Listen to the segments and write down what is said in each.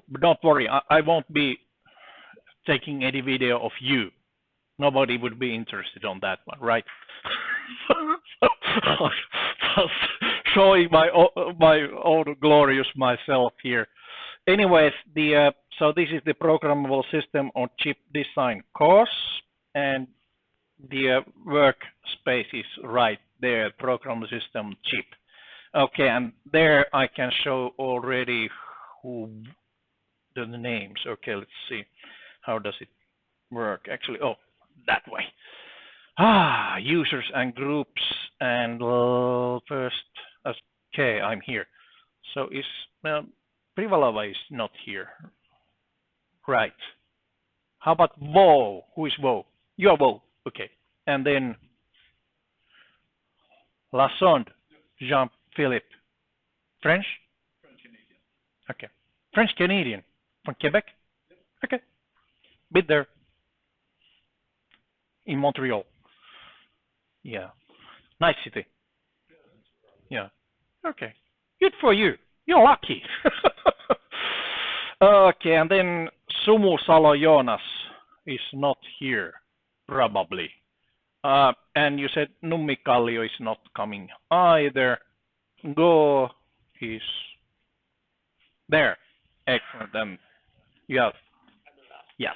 But don't worry, I won't be taking any video of you. Nobody would be interested on that one, right? Just showing my own glorious myself here. Anyways, so this is the programmable system on chip design course, and the workspace is right there, program system chip. Okay, and there I can show already who the names. Okay, let's see. How does it work? Actually, oh, that way. Users and groups, and first, okay, I'm here. So is Privalava is not here, right? How about Vo? Who is Vo? You are Vo, okay. And then Lassonde, Jean-Philippe, French? French-Canadian. Okay, French-Canadian, from Quebec? Yep. Okay, been there, in Montreal. Yeah, nice city. Yeah, okay, good for you. You're lucky. Okay, and then Sumu Salo Jonas is not here, probably. And you said Nummi Kallio is not coming either. Go is there. Excellent. Then you have, yes,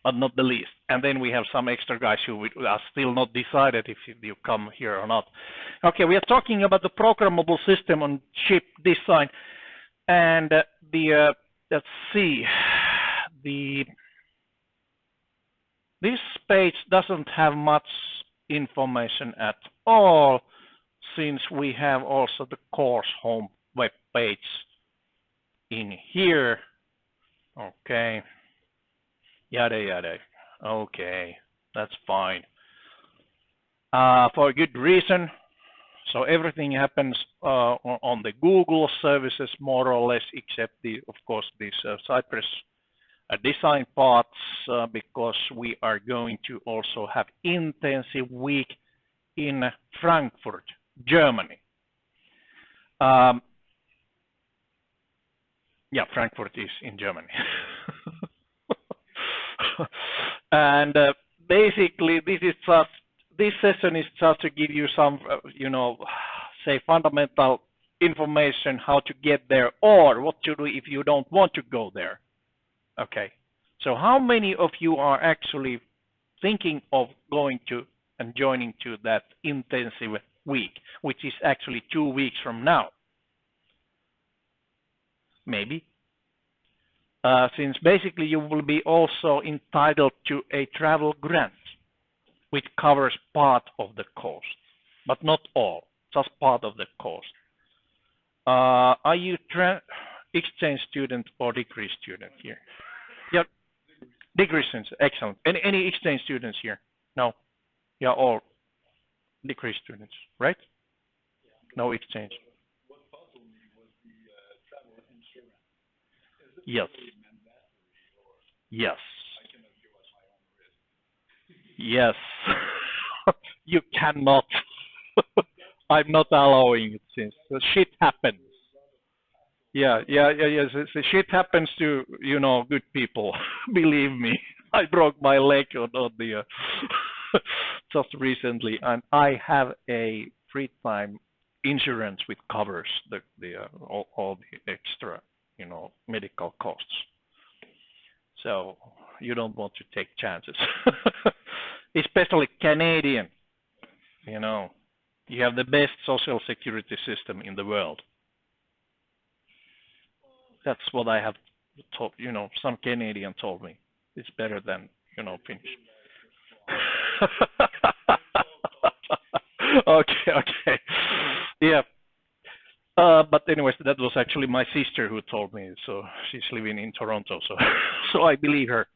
but not the least. And then we have some extra guys who are still not decided if you come here or not. Okay, we are talking about the programmable system on chip design, and let's see, this page doesn't have much information at all, since we have also the course home web page in here. Okay, yada yada. Okay, that's fine. For a good reason. So everything happens on the Google services more or less, except of course, these Cypress design parts, because we are going to also have intensive week in Frankfurt, Germany. Yeah, Frankfurt is in Germany. And basically, this session is just to give you some, say, fundamental information how to get there, or what to do if you don't want to go there. Okay, so how many of you are actually thinking of going to and joining to that intensive week, which is actually 2 weeks from now? Maybe. Since basically you will be also entitled to a travel grant, which covers part of the cost, but not all, just part of the cost. Are you exchange student or degree student here? Yeah, degree students, excellent. Any exchange students here? No, yeah, all degree students, right? Yeah. No exchange. What puzzled me was the travel insurance. Is it yes. Really mandatory, or yes. I cannot go at my own risk? Yes. You cannot. I'm not allowing it, since the shit happens. Yeah. The shit happens to, good people. Believe me. I broke my leg on the just recently, and I have a free time insurance which covers all the extra, medical costs. So you don't want to take chances, especially Canadian. You have the best social security system in the world. That's what I have told. Some Canadian told me it's better than Finnish. Okay. Yeah. But anyways, that was actually my sister who told me. So she's living in Toronto, so I believe her.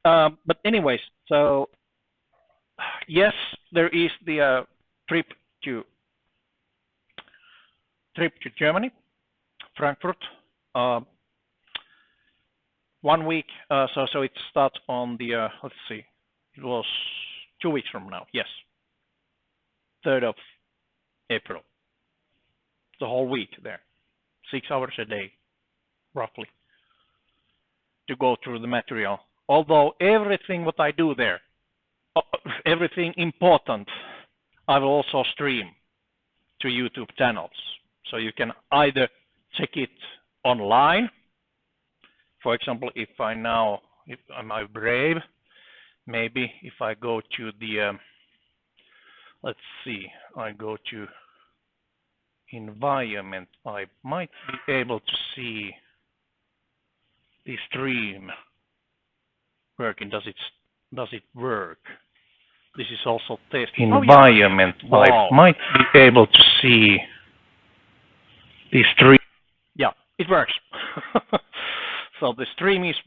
But anyways, so yes, there is the trip to Germany, Frankfurt. 1 week. So it starts on the let's see, it was 2 weeks from now. Yes, 3rd of April. The whole week there, 6 hours a day, roughly. to go through the material. Although everything what I do there, everything important, I will also stream to YouTube channels. So you can either check it online. For example, if I'm brave, maybe if I go to the, let's see, I go to environment, I might be able to see the stream working. Does it work? This is also test environment. Oh, yeah. I might be able to see the stream. Yeah, it works. So the stream is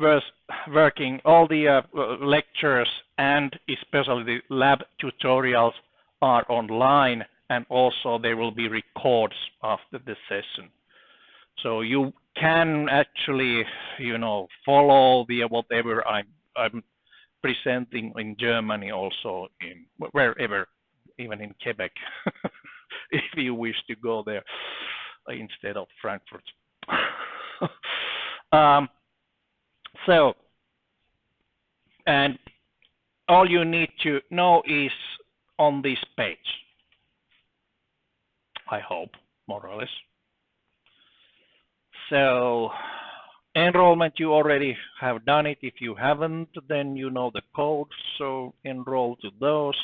working. All the lectures and especially the lab tutorials are online, and also there will be records after the session. So you can actually, follow the whatever I'm presenting in Germany, also in wherever, even in Quebec, if you wish to go there instead of Frankfurt. So, and all you need to know is on this page, I hope, more or less. So, enrollment, you already have done it. If you haven't, then you know the code, so enroll to those.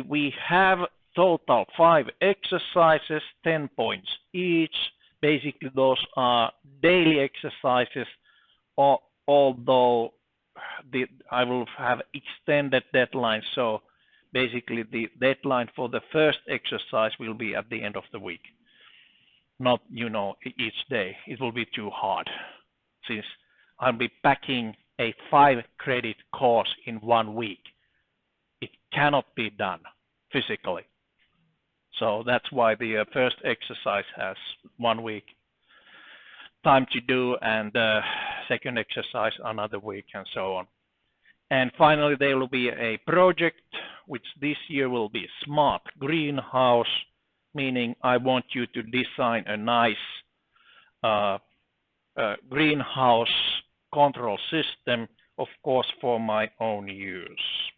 We have total 5 exercises, 10 points each. Basically, those are daily exercises, although I will have extended deadline. So basically, the deadline for the first exercise will be at the end of the week, not each day. It will be too hard, since I'll be packing a 5-credit course in 1 week. It cannot be done physically. So that's why the first exercise has 1 week time to do, and the second exercise another week, and so on. And finally, there will be a project, which this year will be smart greenhouse, meaning I want you to design a nice greenhouse control system, of course, for my own use.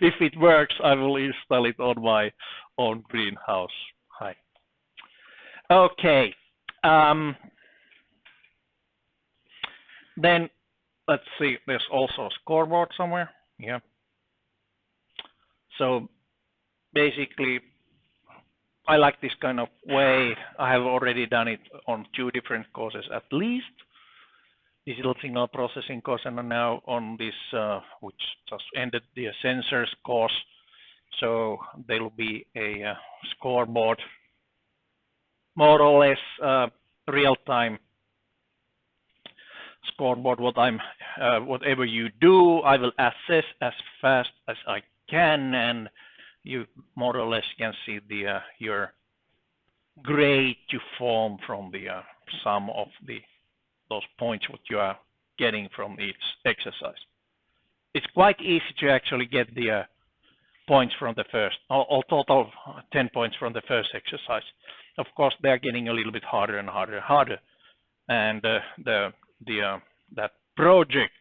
If it works, I will install it on my own greenhouse. Hi. Okay. Then let's see. There's also a scoreboard somewhere. Yeah. So basically, I like this kind of way. I have already done it on 2 different courses at least. Digital signal processing course, and now on this, which just ended, the sensors course. So there will be a scoreboard, more or less real-time scoreboard. Whatever you do, I will assess as fast as I can, and you more or less can see your grade to form from the sum of those points what you are getting from each exercise. It's quite easy to actually get the points from the first, or total 10 points from the first exercise. Of course, they are getting a little bit harder and harder and harder. And that project,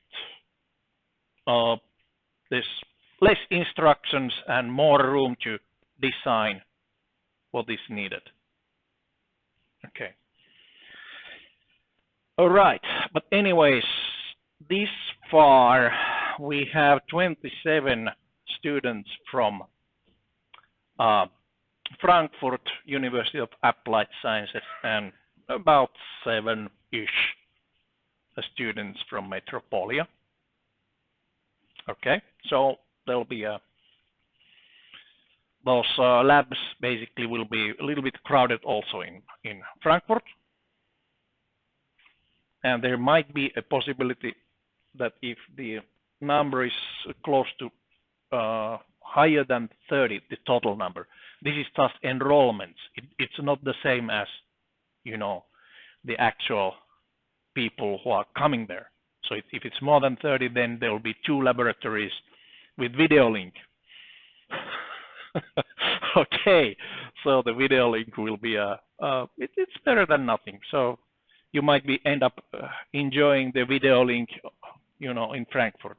there's less instructions and more room to design what is needed. Okay. All right, but anyways, this far we have 27 students from Frankfurt University of Applied Sciences and about 7-ish students from Metropolia. Okay, so there'll be those labs basically will be a little bit crowded also in Frankfurt. And there might be a possibility that if the number is close to higher than 30, the total number, this is just enrollments. It's not the same as, the actual people who are coming there. So if it's more than 30, then there will be 2 laboratories with video link. Okay, so the video link will be it's better than nothing. So you might end up enjoying the video link, in Frankfurt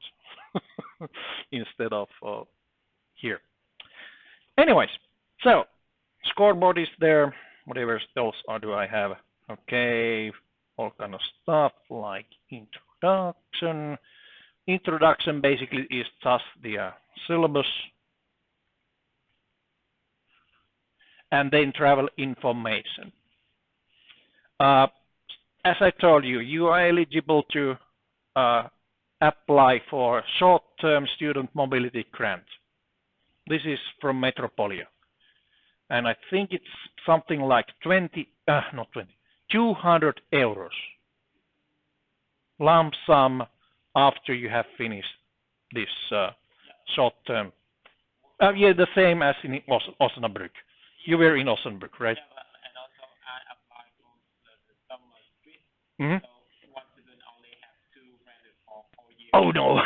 instead of here. Anyways, so scoreboard is there. Whatever else do I have? Okay, all kind of stuff like introduction. Introduction basically is just the syllabus, and then travel information. As I told you, you are eligible to apply for short-term student mobility grant. This is from Metropolia. And I think it's something like 200 euros lump sum after you have finished this short-term. Yeah, the same as in Osnabrück. You were in Osnabrück, right? And also I applied for the summer trip. Mm-hmm. So one student only have 2 credits for 4 years. Oh no.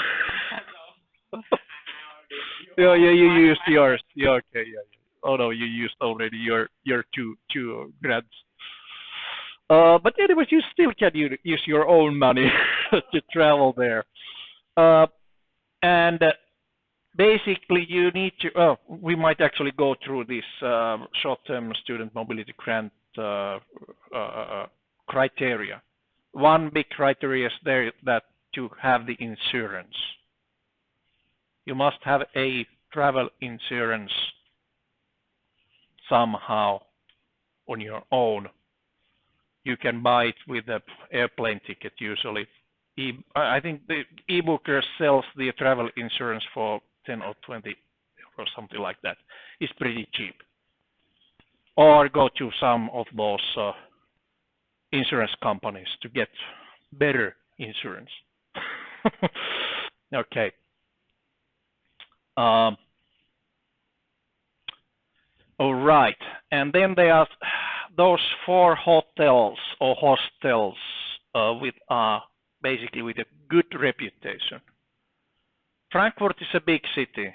So yeah, you used yours. Yeah, okay, yeah. Oh no, you used already your two grants. But anyways, you still can use your own money to travel there. And basically, you need to. We might actually go through this short-term student mobility grant criteria. One big criteria is there that to have the insurance. You must have a travel insurance somehow on your own. You can buy it with the airplane ticket usually. I think the eBooker sells the travel insurance for 10 or 20 or something like that. It's pretty cheap. Or go to some of those insurance companies to get better insurance. Okay. All right. And then there are those 4 hotels or hostels with basically with a good reputation. Frankfurt is a big city.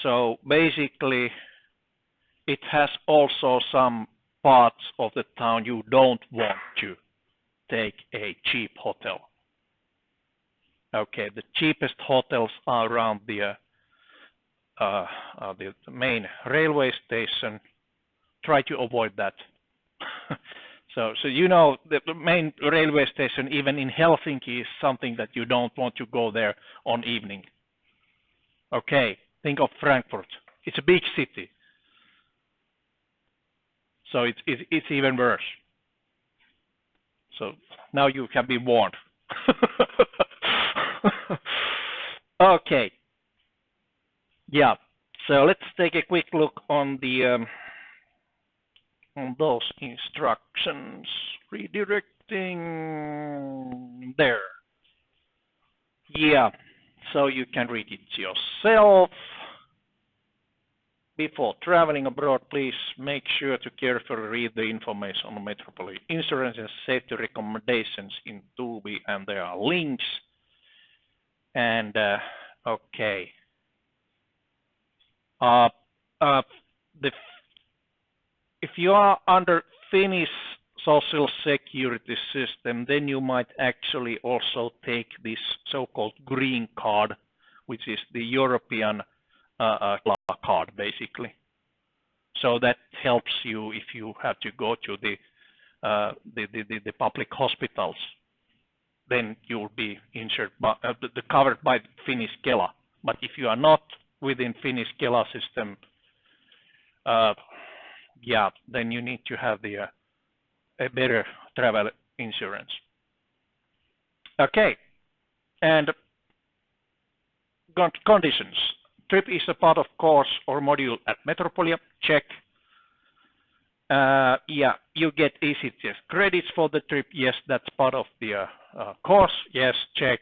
So basically it has also some parts of the town you don't want to take a cheap hotel. Okay, the cheapest hotels are around the main railway station. Try to avoid that. So the main railway station, even in Helsinki, is something that you don't want to go there on evening. Okay, think of Frankfurt. It's a big city, so it's even worse. So now you can be warned. Okay. Yeah. So let's take a quick look on the on those instructions. Redirecting there. Yeah. So you can read it yourself. Before traveling abroad, please make sure to carefully read the information on Metropolis Insurance and safety recommendations in Tubi, and there are links. And okay. If you are under Finnish social security system, then you might actually also take this so-called green card, which is the European card, basically. So that helps you if you have to go to the public hospitals. Then you'll be insured, covered by Finnish Kela. But if you are not within Finnish Kela system, then you need to have a better travel insurance. Okay, and conditions. Trip is a part of course or module at Metropolia. Check. You get ECTS credits for the trip. Yes, that's part of the course. Yes, check.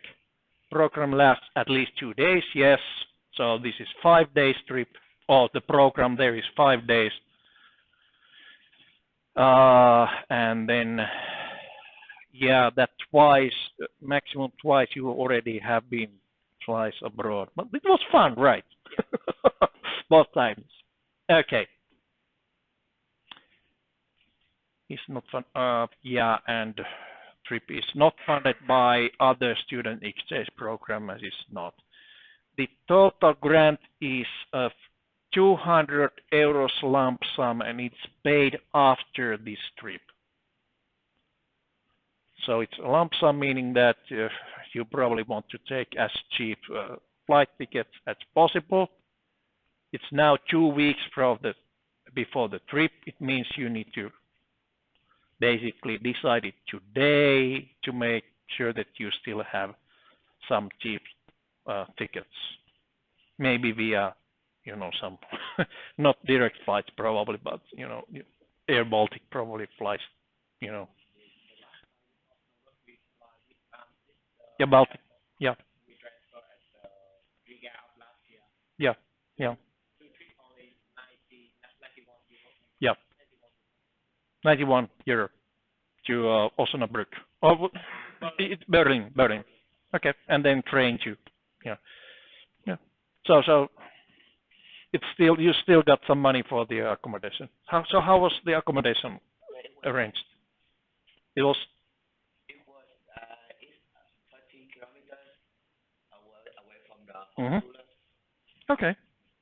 Program lasts at least 2 days. Yes. So this is 5 days trip. The program there is 5 days. And then, that maximum twice you already have been twice abroad. But it was fun, right? Both times. Okay. is not fun. Yeah, and trip is not funded by other student exchange program as is not. The total grant is of 200 euros lump sum and it's paid after this trip. So it's a lump sum meaning that you probably want to take as cheap flight tickets as possible. It's now 2 weeks before the trip. It means you need to basically decide it today to make sure that you still have some cheap tickets. Maybe via, some not direct flights probably, but Air Baltic probably flies, Yeah, Baltic. Yeah, We transfer at the Riga of last year. yeah, yeah, Two trip only 91 euro. yeah. 91 euro to Osnabrück. Oh, it's Berlin. Okay, and then train to, yeah, yeah. So it's still you still got some money for the accommodation. How was the accommodation arranged? It was It was it's 30 kilometers away from the Mhm. hospital. Okay,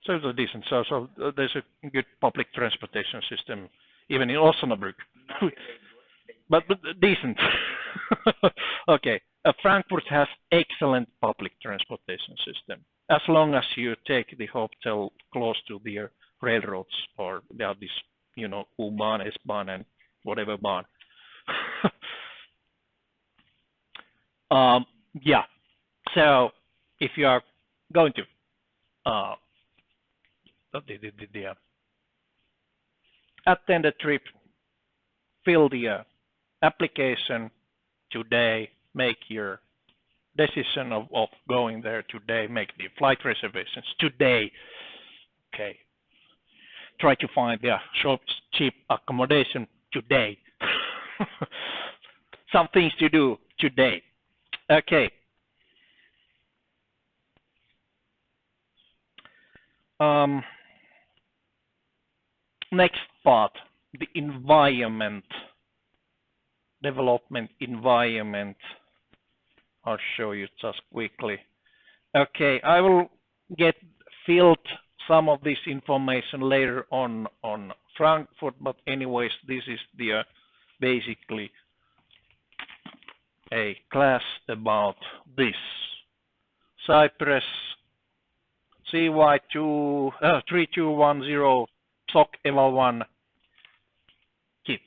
so it's decent. So there's a good public transportation system even in Osnabrück, Not really good. but decent. Okay, Frankfurt has excellent public transportation system as long as you take the hotel close to the railroads or this U-Bahn, S-Bahn, and whatever Bahn. Yeah. So if you are going to attend a trip, fill the application today, make your decision of going there today, make the flight reservations today. Okay. Try to find the cheap accommodation today. Some things to do today. Okay. Next part, the environment, development environment. I'll show you just quickly. Okay, I will get filled some of this information later on Frankfurt, but anyways, this is the basically a class about this. Cypress CY3210 SOC Eval 1 kit.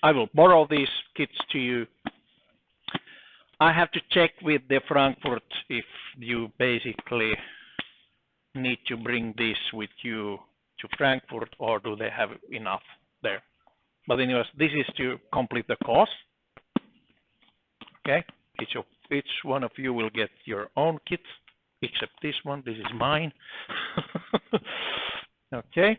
I will borrow these kits to you. I have to check with the Frankfurt if you basically need to bring this with you to Frankfurt or do they have enough there. But anyways, this is to complete the course. Okay, each one of you will get your own kit, except this one. This is mine. Okay.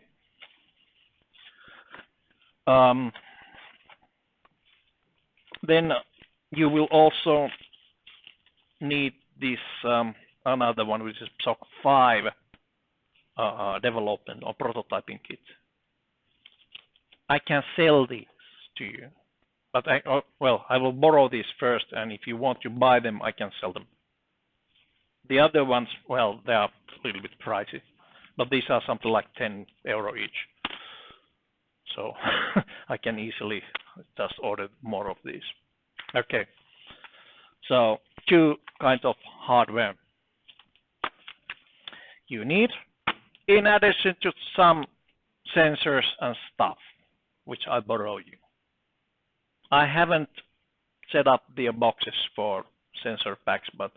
Then you will also need this another one, which is SOC 5 development or prototyping kit. I can sell these to you, but I will borrow these first, and if you want to buy them, I can sell them. The other ones, well, they are a little bit pricey, but these are something like 10 euro each. So I can easily just order more of these. Okay. So 2 kinds of hardware you need, in addition to some sensors and stuff, which I borrow you. I haven't set up the boxes for sensor packs, but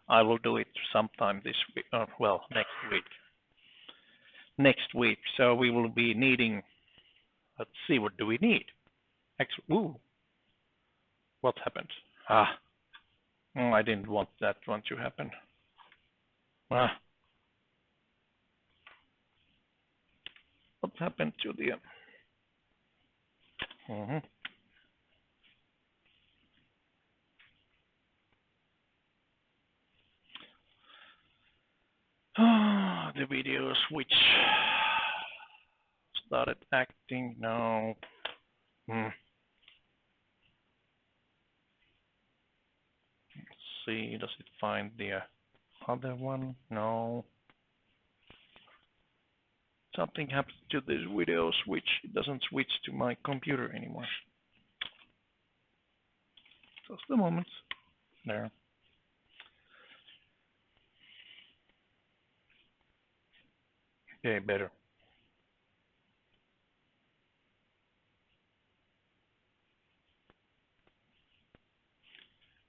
I will do it sometime this week. Next week. Next week. So we will be needing. Let's see, what do we need? What happened? I didn't want that one to happen. What happened to the? The videos which started acting. No. Let's see. Does it find the other one? No. Something happens to this video switch. It doesn't switch to my computer anymore. Just a moment. There. Okay, better.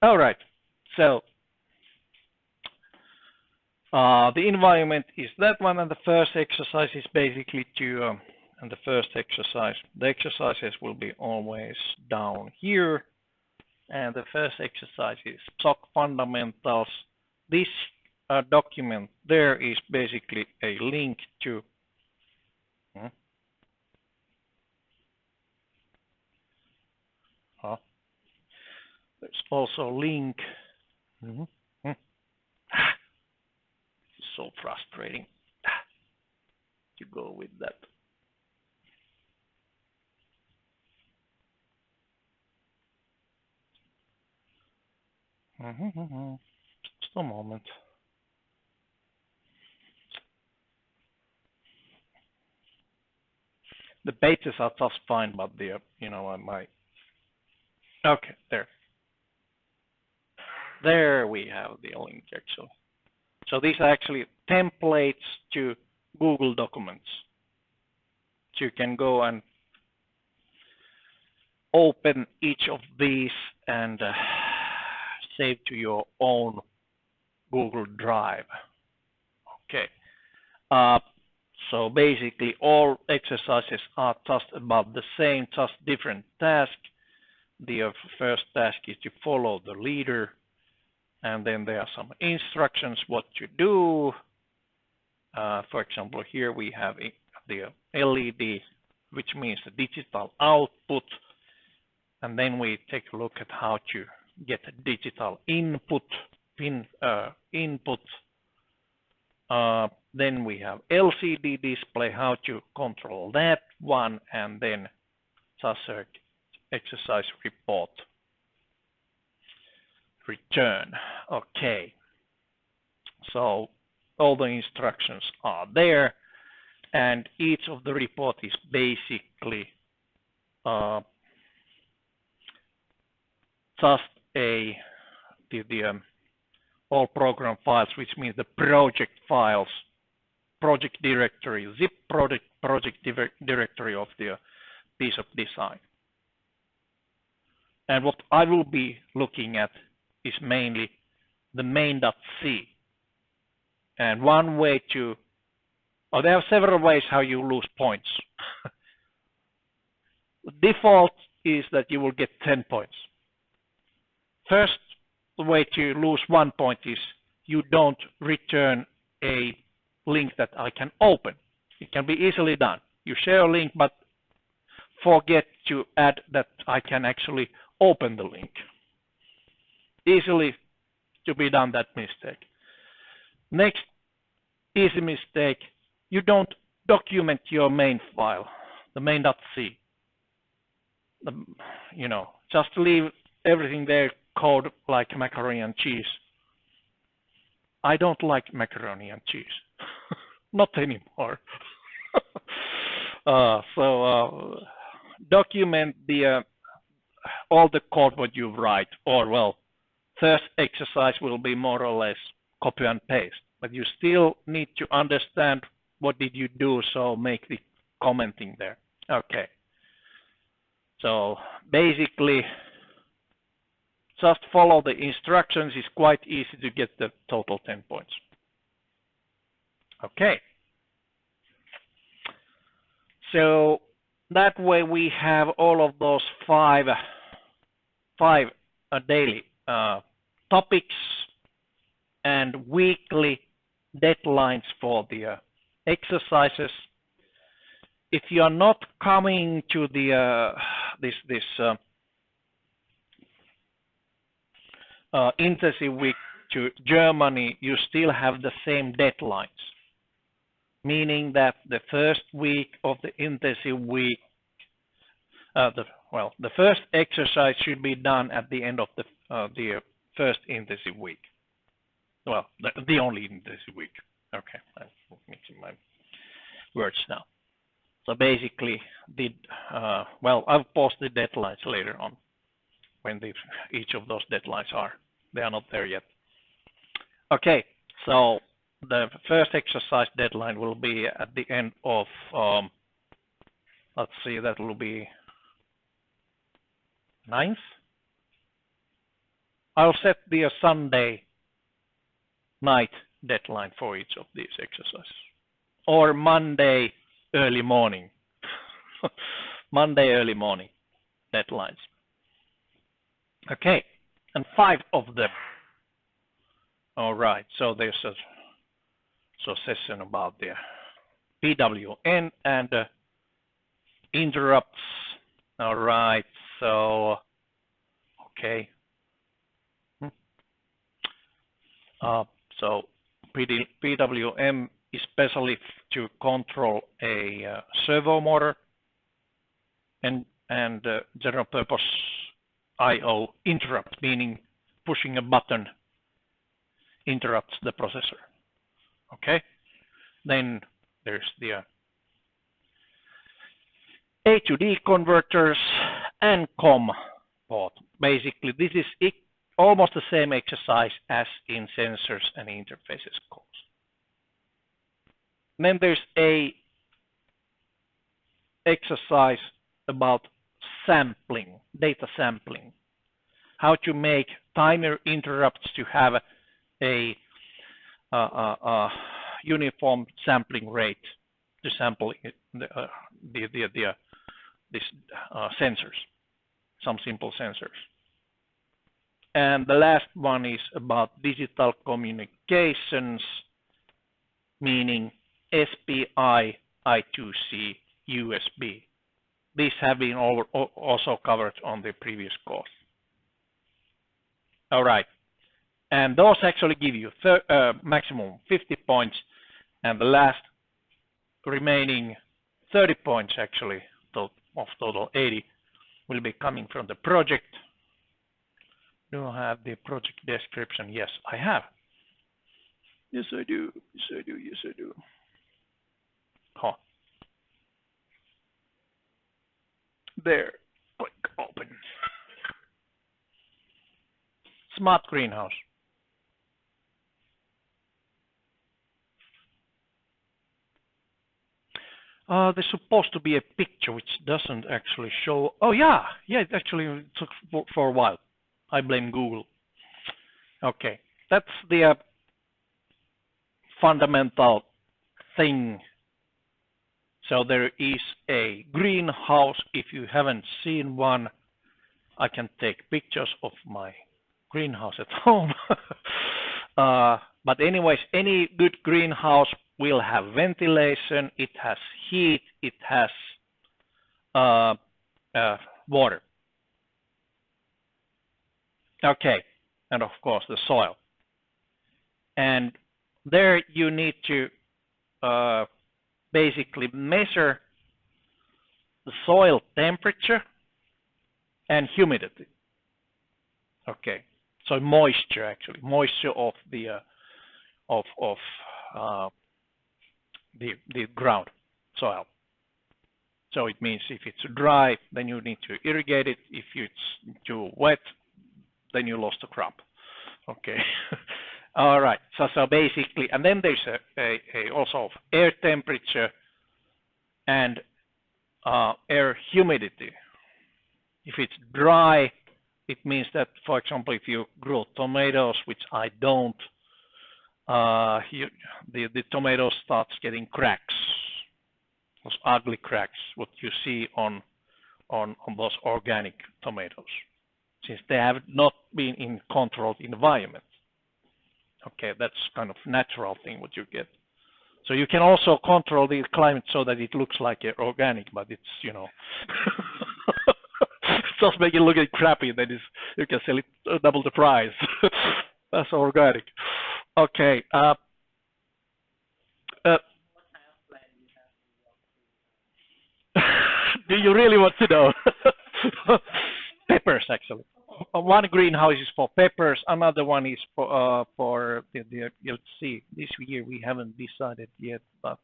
All right. So the environment is that one, and the first exercise is basically to, and the first exercise, the exercises will be always down here, and the first exercise is SOC fundamentals. This document there is basically a link to there's also a link. It's so frustrating to go with that. Just a moment. The pages are just fine, but the okay, there we have the link actually. So these are actually templates to Google Documents. So you can go and open each of these and save to your own Google Drive. Okay. So basically all exercises are just about the same, just different task. The first task is to follow the leader, and then there are some instructions what to do. For example, here we have the LED, which means the digital output, and then we take a look at how to get a digital input. Then we have LCD display, how to control that one, and then just exercise report return. Okay, so all the instructions are there, and each of the report is basically just the all program files, which means the project files, project directory, zip project directory of the piece of design. And what I will be looking at is mainly the main.c. And one way to, there are several ways how you lose points. The default is that you will get 10 points. First way to lose 1 point is you don't return a link that I can open. It can be easily done. You share a link, but forget to add that I can actually open the link. Easily to be done, that mistake. Next easy mistake, you don't document your main file, the main.c. Just leave everything there, code like macaroni and cheese. I don't like macaroni and cheese. Not anymore. Document all the code what you write, or well, first exercise will be more or less copy and paste, but you still need to understand what did you do, so make the commenting there. Okay. So basically, just follow the instructions. It's quite easy to get the total 10 points. Okay. So that way we have all of those five daily topics and weekly deadlines for the exercises. If you are not coming to the this intensive week to Germany, you still have the same deadlines. meaning that the first week of the intensive week, the first exercise should be done at the end of the first intensive week. Well, the only intensive week. Okay, I'm mixing my words now. So basically, I'll post the deadlines later on when each of those deadlines are. They are not there yet. Okay, so the first exercise deadline will be at the end of, let's see, that will be 9th. I'll set the Sunday night deadline for each of these exercises, or Monday early morning. Monday early morning deadlines. Okay, and 5 of them. All right, so there's a session about the PWN and interrupts. All right, so okay. So PWM especially to control a servo motor and general purpose I/O interrupt, meaning pushing a button interrupts the processor. Okay, then there's the A to D converters and COM port. Basically, this is almost the same exercise as in sensors and interfaces course. Then there's a exercise about sampling, data sampling, how to make timer interrupts to have a uniform sampling rate to sample these sensors, some simple sensors. And the last one is about digital communications, meaning SPI, I2C, USB. These have been also covered on the previous course. All right. And those actually give you maximum 50 points, and the last remaining 30 points actually of total 80 will be coming from the project. Do I have the project description? Yes, I have. Yes, I do. Yes, I do. Yes, I do. Oh. There. Click open. Smart greenhouse. There's supposed to be a picture which doesn't actually show. Oh yeah, it actually took for a while. I blame Google. Okay, that's the fundamental thing. So there is a greenhouse. If you haven't seen one, I can take pictures of my greenhouse at home. But anyways, any good greenhouse will have ventilation, it has heat, it has water. Okay, and of course the soil. And there you need to basically measure the soil temperature and humidity. Okay, so moisture actually, moisture of the ground soil. So it means if it's dry, then you need to irrigate it. If it's too wet, then you lost the crop. Okay. All right. So basically, and then there's a also air temperature and air humidity. If it's dry, it means that, for example, if you grow tomatoes, which I don't, the tomato starts getting cracks, those ugly cracks, what you see on those organic tomatoes, since they have not been in controlled environment. Okay, that's kind of natural thing what you get. So you can also control the climate so that it looks like organic, but it's, you know, just make it look crappy. That is, you can sell it double the price. That's organic. Okay. Do you really want to know? Peppers, actually. One greenhouse is for peppers. Another one is for the. Let's see. This year we haven't decided yet, but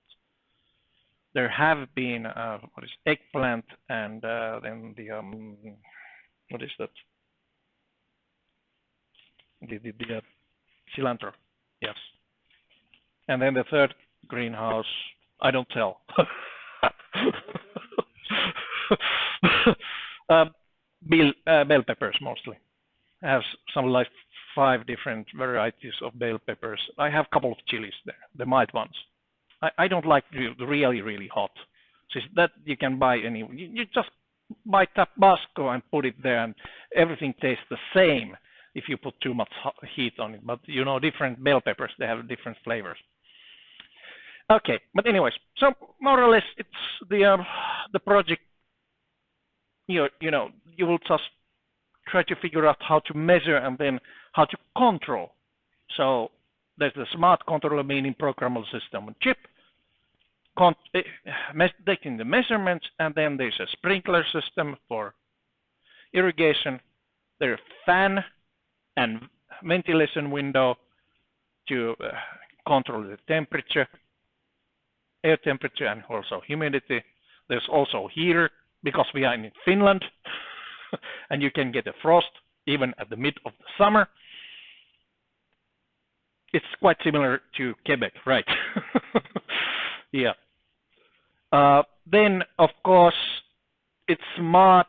there have been what is eggplant and then the what is that? The cilantro. Yes. And then the third greenhouse, I don't tell. Bell peppers mostly. I have some like 5 different varieties of bell peppers. I have a couple of chilies there, the mild ones. I don't like the really hot. So that you can buy any. You just buy Tabasco and put it there, and everything tastes the same if you put too much heat on it. But you know, different bell peppers, they have different flavors. Okay, but anyways, so more or less it's the project. You know, you will just try to figure out how to measure and then how to control. So there's the smart controller, meaning programmable system on chip, taking the measurements, and then there's a sprinkler system for irrigation. There's a fan and ventilation window to control the temperature, air temperature, and also humidity. There's also heater, because we are in Finland, and you can get a frost even at the mid of the summer. It's quite similar to Quebec, right? Yeah. Then, of course, it's smart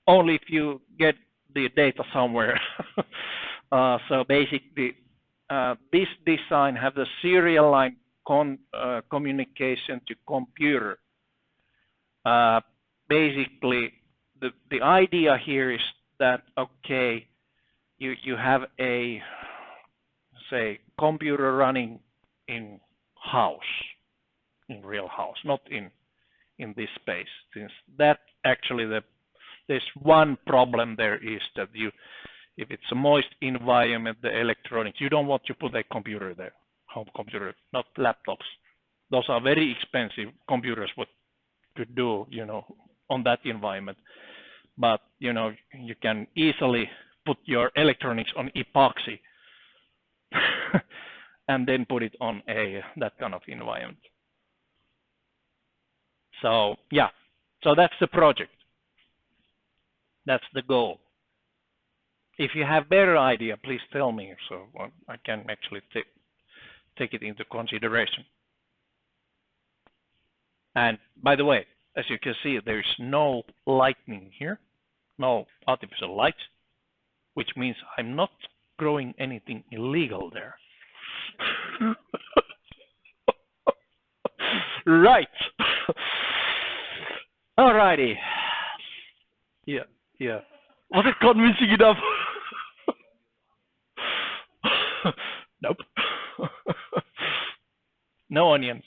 only if you get the data somewhere. So basically, this design has the serial line communication to computer. Basically, the idea here is that, okay, you have a, say, computer running in house, in real house, not in this space. Since that actually there's one problem there is that if it's a moist environment, the electronics, you don't want to put a computer there, home computer, not laptops. Those are very expensive computers, what could do, you know, on that environment. But, you know, you can easily put your electronics on epoxy and then put it on that kind of environment. So, yeah, so that's the project. That's the goal. If you have better idea, please tell me, so I can actually take it into consideration. And by the way, as you can see, there is no lightning here, no artificial light, which means I'm not growing anything illegal there. Right. Alrighty. Yeah. Was it convincing enough? Nope. No onions.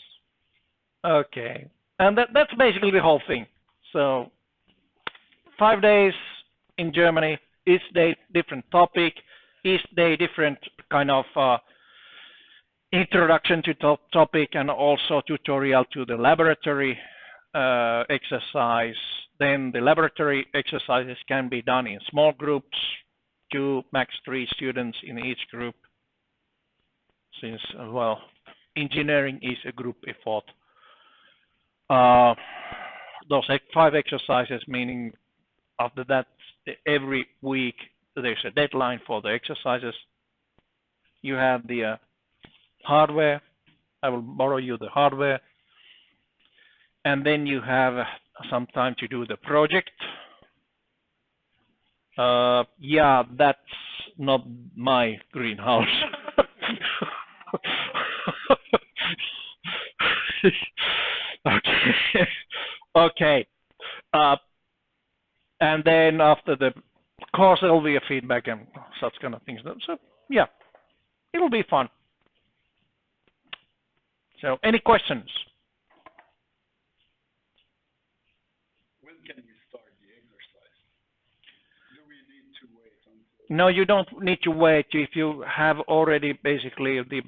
Okay. And that's basically the whole thing. So 5 days in Germany, each day different topic, each day different kind of introduction to topic, and also tutorial to the laboratory exercise. Then the laboratory exercises can be done in small groups, 2, max 3 students in each group, since, well, engineering is a group effort. Those 5 exercises, meaning after that, every week there's a deadline for the exercises. You have the hardware. I will borrow you the hardware. And then you have some time to do the project. Yeah, that's not my greenhouse. Okay. And then after the course, there will be a feedback and such kind of things. So, yeah, it'll be fun. So, any questions? When can we start the exercise? Do we need to wait until... No, you don't need to wait. If you have already basically the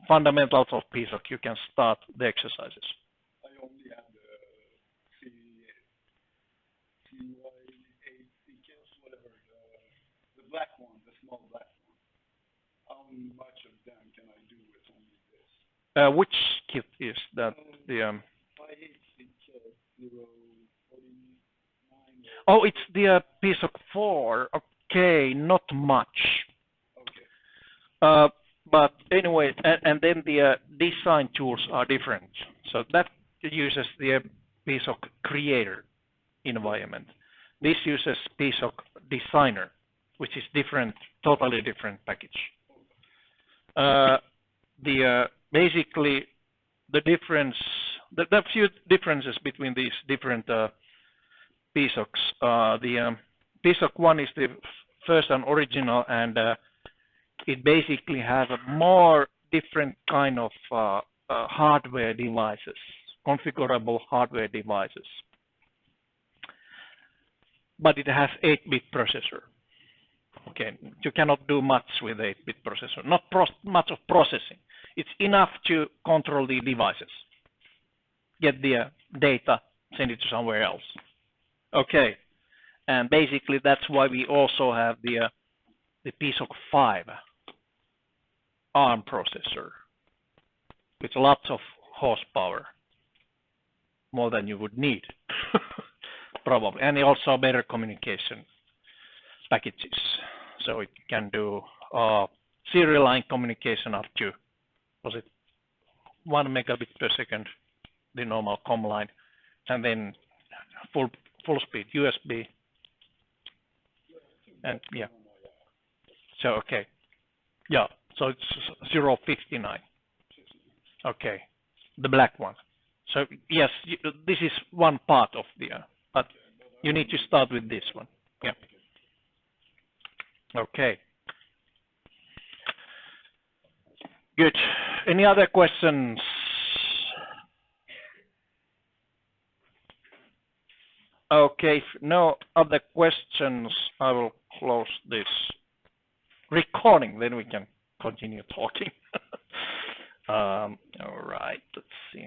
fundamentals of PSOC, you can start the exercises. I only have the Y8CKs, whatever, the black one, the small black one. How much of them can I do with only this? Which kit is that? The Y8CK 049. Oh, it's the PSOC 4. Okay, not much. Okay. But anyway, and then the design tools are different. So that uses the PSOC creator environment. This uses PSOC designer, which is different, totally different package. Basically the difference, the few differences between these different PSOCs. The PSOC 1 is the first and original, and it basically has a more different kind of hardware devices, configurable hardware devices. But it has 8-bit processor. Okay, you cannot do much with 8-bit processor, not much of processing. It's enough to control the devices, get the data, send it to somewhere else. Okay, and basically that's why we also have the PSOC 5 ARM processor with lots of horsepower, more than you would need, probably, and also better communication packages. So it can do serial line communication up to, was it 1 megabit per second, the normal COM line, and then full speed USB, and yeah. So okay, yeah. So it's 059. Okay, the black one. So yes, this is one part of the, but you need to start with this one. Yeah. Okay. Good. Any other questions? Okay, if no other questions, I will close this recording, then we can continue talking. All right, let's see.